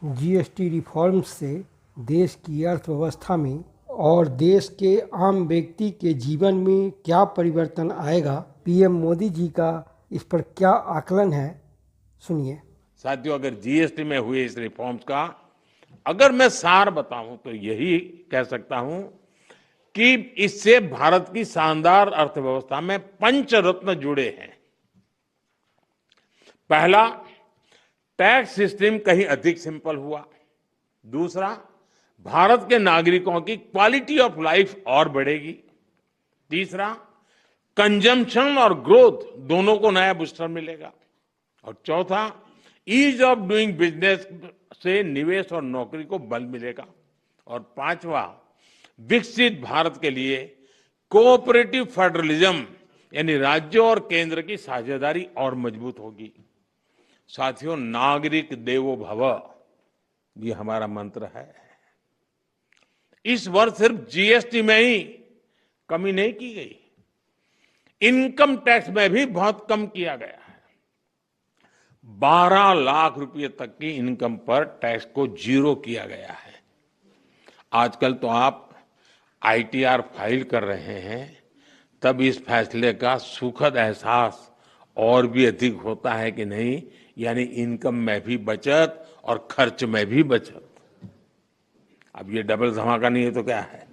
GST reforms से देश की अर्थव्यवस्था में और देश के आम व्यक्ति के जीवन में क्या परिवर्तन आएगा, पीएम मोदी जी का इस पर क्या आकलन है, सुनिए। साथियों, अगर जीएसटी में हुए इस रिफॉर्म्स का अगर मैं सार बताऊं तो यही कह सकता हूं कि इससे भारत की शानदार अर्थव्यवस्था में पंचरत्न जुड़े हैं। पहला, टैक्स सिस्टम कहीं अधिक सिंपल हुआ। दूसरा, भारत के नागरिकों की क्वालिटी ऑफ लाइफ और बढ़ेगी। तीसरा, कंजम्पशन और ग्रोथ दोनों को नया बूस्टर मिलेगा। और चौथा, ईज ऑफ डूइंग बिजनेस से निवेश और नौकरी को बल मिलेगा। और पांचवा, विकसित भारत के लिए कोऑपरेटिव फेडरलिज्म यानी राज्यों और केंद्र की साझेदारी और मजबूत होगी। साथियों, नागरिक देवो भव ये हमारा मंत्र है। इस वर्ष सिर्फ जीएसटी में ही कमी नहीं की गई, इनकम टैक्स में भी बहुत कम किया गया है। 12 लाख रुपए तक की इनकम पर टैक्स को जीरो किया गया है। आजकल तो आप आईटीआर फाइल कर रहे हैं, तब इस फैसले का सुखद एहसास और भी अधिक होता है कि नहीं, यानी इनकम में भी बचत और खर्च में भी बचत। अब ये डबल धमाका नहीं है तो क्या है।